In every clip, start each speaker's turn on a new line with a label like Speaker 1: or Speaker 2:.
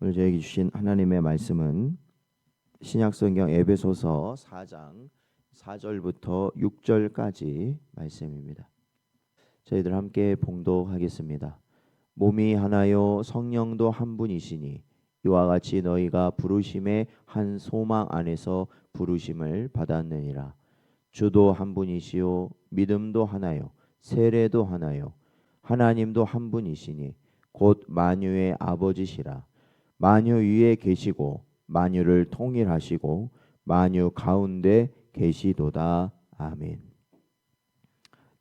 Speaker 1: 오늘 저에게 주신 하나님의 말씀은 신약성경 에베소서 4장 4절부터 6절까지 말씀입니다. 저희들 함께 봉독하겠습니다. 몸이 하나요 성령도 한 분이시니 이와 같이 너희가 부르심의 한 소망 안에서 부르심을 받았느니라. 주도 한 분이시요 믿음도 하나요 세례도 하나요 하나님도 한 분이시니 곧 만유의 아버지시라. 만유 위에 계시고 만유를 통일하시고 만유 가운데 계시도다. 아멘.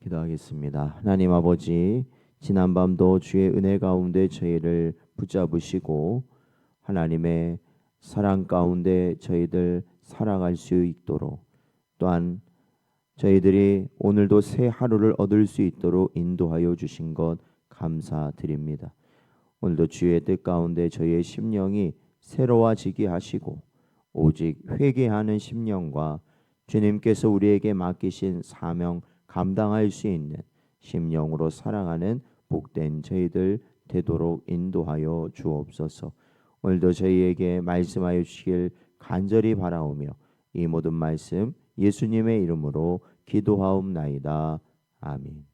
Speaker 1: 기도하겠습니다. 하나님 아버지, 지난밤도 주의 은혜 가운데 저희를 붙잡으시고 하나님의 사랑 가운데 저희들 살아갈 수 있도록, 또한 저희들이 오늘도 새 하루를 얻을 수 있도록 인도하여 주신 것 감사드립니다. 오늘도 주의 뜻 가운데 저희의 심령이 새로워지게 하시고 오직 회개하는 심령과 주님께서 우리에게 맡기신 사명 감당할 수 있는 심령으로 살아가는 복된 저희들 되도록 인도하여 주옵소서. 오늘도 저희에게 말씀하여 주시길 간절히 바라오며 이 모든 말씀 예수님의 이름으로 기도하옵나이다. 아멘.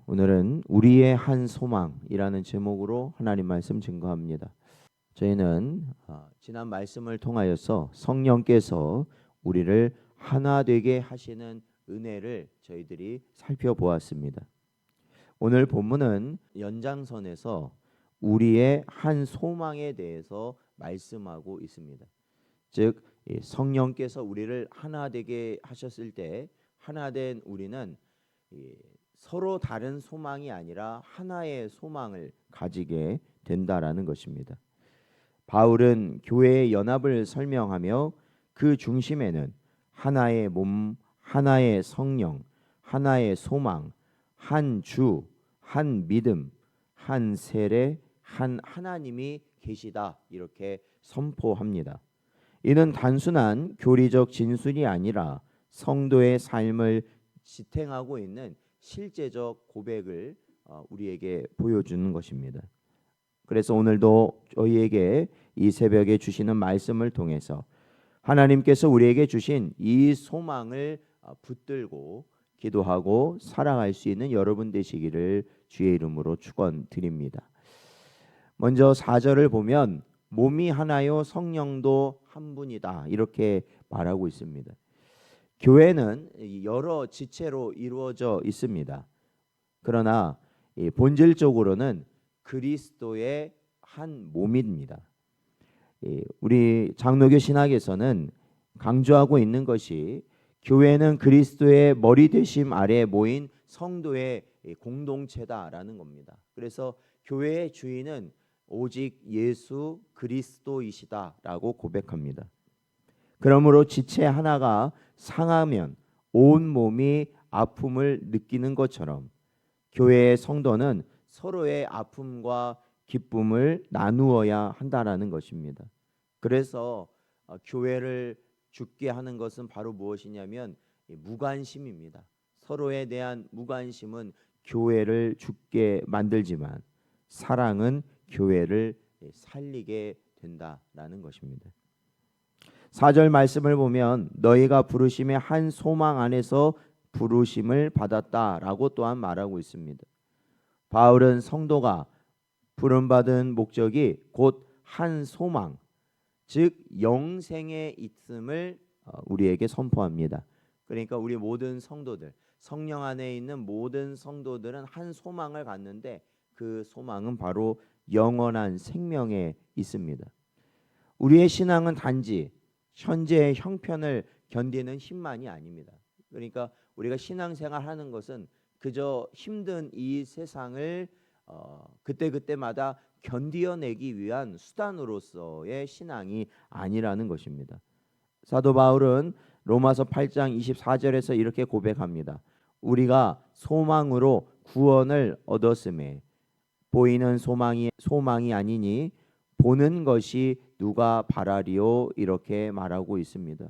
Speaker 1: 오늘은 우리의 한 소망이라는 제목으로 하나님 말씀 증거합니다. 저희는 지난 말씀을 통하여서 성령께서 우리를 하나 되게 하시는 은혜를 저희들이 살펴보았습니다. 오늘 본문은 연장선에서 우리의 한 소망에 대해서 말씀하고 있습니다. 즉 성령께서 우리를 하나 되게 하셨을 때 하나 된 우리는 서로 다른 소망이 아니라 하나의 소망을 가지게 된다라는 것입니다. 바울은 교회의 연합을 설명하며 그 중심에는 하나의 몸, 하나의 성령, 하나의 소망, 한 주, 한 믿음, 한 세례, 한 하나님이 계시다 이렇게 선포합니다. 이는 단순한 교리적 진술이 아니라 성도의 삶을 지탱하고 있는 실제적 고백을 우리에게 보여주는 것입니다. 그래서 오늘도 저희에게 이 새벽에 주시는 말씀을 통해서 하나님께서 우리에게 주신 이 소망을 붙들고 기도하고 살아갈 수 있는 여러분 되시기를 주의 이름으로 축원드립니다. 먼저 4절을 보면 몸이 하나요 성령도 한 분이다 이렇게 말하고 있습니다. 교회는 여러 지체로 이루어져 있습니다. 그러나 본질적으로는 그리스도의 한 몸입니다. 우리 장로교 신학에서는 강조하고 있는 것이 교회는 그리스도의 머리 되심 아래 모인 성도의 공동체다라는 겁니다. 그래서 교회의 주인은 오직 예수 그리스도이시다라고 고백합니다. 그러므로 지체 하나가 상하면 온 몸이 아픔을 느끼는 것처럼 교회의 성도는 서로의 아픔과 기쁨을 나누어야 한다라는 것입니다. 그래서 교회를 죽게 하는 것은 바로 무엇이냐면 무관심입니다. 서로에 대한 무관심은 교회를 죽게 만들지만 사랑은 교회를 살리게 된다라는 것입니다. 4절 말씀을 보면 너희가 부르심의 한 소망 안에서 부르심을 받았다라고 또한 말하고 있습니다. 바울은 성도가 부름받은 목적이 곧 한 소망, 즉 영생에 있음을 우리에게 선포합니다. 그러니까 우리 모든 성도들, 성령 안에 있는 모든 성도들은 한 소망을 갖는데 그 소망은 바로 영원한 생명에 있습니다. 우리의 신앙은 단지 현재의 형편을 견디는 힘만이 아닙니다. 그러니까 우리가 신앙생활하는 것은 그저 힘든 이 세상을 그때그때마다 견디어내기 위한 수단으로서의 신앙이 아니라는 것입니다. 사도 바울은 로마서 8장 24절에서 이렇게 고백합니다. 우리가 소망으로 구원을 얻었음에 보이는 소망이 아니니 보는 것이 누가 바라리요 이렇게 말하고 있습니다.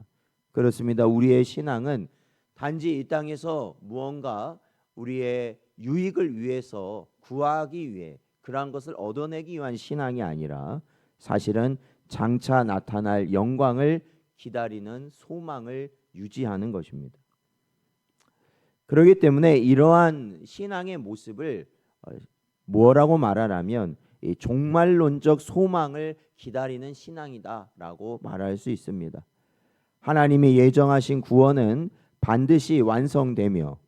Speaker 1: 그렇습니다. 우리의 신앙은 단지 이 땅에서 무언가 우리의 유익을 위해서 구하기 위해 그러한 것을 얻어내기 위한 신앙이 아니라 사실은 장차 나타날 영광을 기다리는 소망을 유지하는 것입니다. 그렇기 때문에 이러한 신앙의 모습을 뭐라고 말하라면 종말론적 소망을 기다리는 신앙이다라고 말할 수 있습니다. 하나님이 예정하신 구원은 반드시 완성되며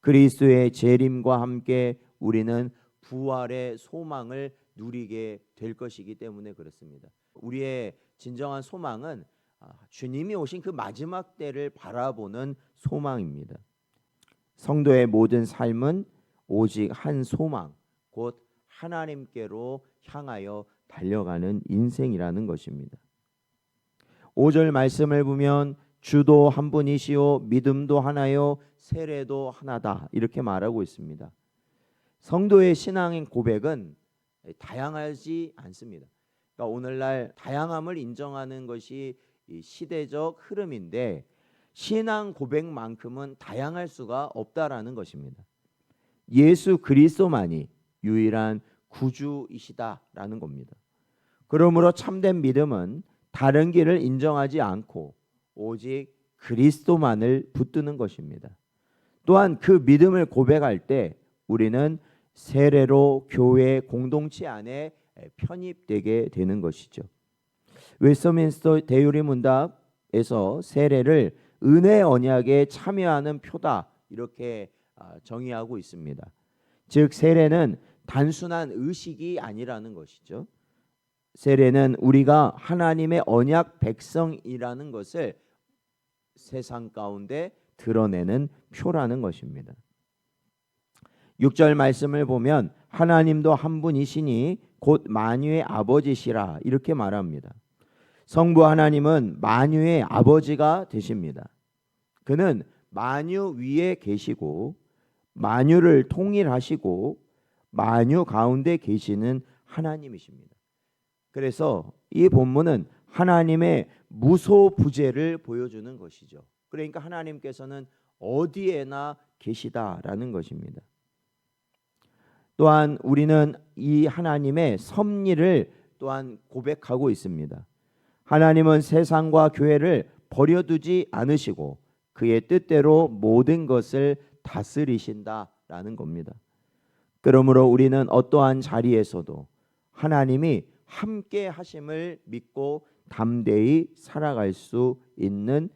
Speaker 1: 그리스도의 재림과 함께 우리는 부활의 소망을 누리게 될 것이기 때문에 그렇습니다. 우리의 진정한 소망은 주님이 오신 그 마지막 때를 바라보는 소망입니다. 성도의 모든 삶은 오직 한 소망, 곧 하나님께로 향하여 달려가는 인생이라는 것입니다. 5절 말씀을 보면 주도 한 분이시요 믿음도 하나요 세례도 하나다 이렇게 말하고 있습니다. 성도의 신앙의 고백은 다양하지 않습니다. 그러니까 오늘날 다양함을 인정하는 것이 시대적 흐름인데 신앙 고백만큼은 다양할 수가 없다라는 것입니다. 예수 그리스도만이 유일한 구주이시다라는 겁니다. 그러므로 참된 믿음은 다른 길을 인정하지 않고 오직 그리스도만을 붙드는 것입니다. 또한 그 믿음을 고백할 때 우리는 세례로 교회 공동체 안에 편입되게 되는 것이죠. 웨스트민스터 대유리 문답에서 세례를 은혜 언약에 참여하는 표다 이렇게 정의하고 있습니다. 즉 세례는 단순한 의식이 아니라는 것이죠. 세례는 우리가 하나님의 언약 백성이라는 것을 세상 가운데 드러내는 표라는 것입니다. 6절 말씀을 보면 하나님도 한 분이시니 곧 만유의 아버지시라 이렇게 말합니다. 성부 하나님은 만유의 아버지가 되십니다. 그는 만유 위에 계시고 만유를 통일하시고 만유 가운데 계시는 하나님이십니다. 그래서 이 본문은 하나님의 무소부재를 보여주는 것이죠. 그러니까 하나님께서는 어디에나 계시다라는 것입니다. 또한 우리는 이 하나님의 섭리를 또한 고백하고 있습니다. 하나님은 세상과 교회를 버려두지 않으시고 그의 뜻대로 모든 것을 다스리신다라는 겁니다. 그러므로 우리는 어떠한 자리에서도 하나님이 함께 하심을 믿고 담대히 살아갈 수 있는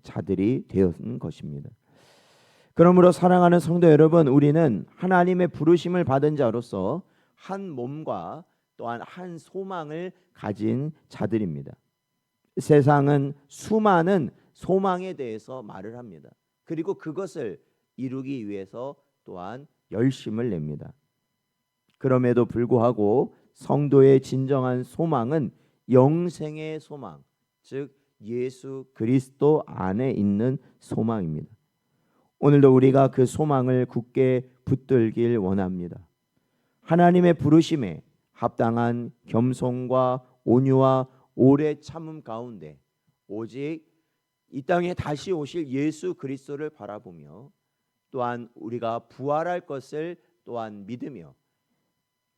Speaker 1: 자들이 되었는 것입니다. 그러므로 사랑하는 성도 여러분, 우리는 하나님의 부르심을 받은 자로서 한 몸과 또한 한 소망을 가진 자들입니다. 세상은 수많은 소망에 대해서 말을 합니다. 그리고 그것을 이루기 위해서 또한 열심을 냅니다. 그럼에도 불구하고 성도의 진정한 소망은 영생의 소망, 즉 예수 그리스도 안에 있는 소망입니다. 오늘도 우리가 그 소망을 굳게 붙들길 원합니다. 하나님의 부르심에 합당한 겸손과 온유와 오래 참음 가운데 오직 이 땅에 다시 오실 예수 그리스도를 바라보며 또한 우리가 부활할 것을 또한 믿으며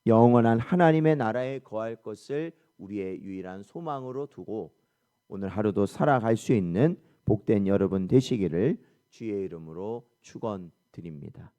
Speaker 1: 영원한 하나님의 나라에 거할 것을 우리의 유일한 소망으로 두고 오늘 하루도 살아갈 수 있는 복된 여러분 되시기를 주의 이름으로 축원드립니다.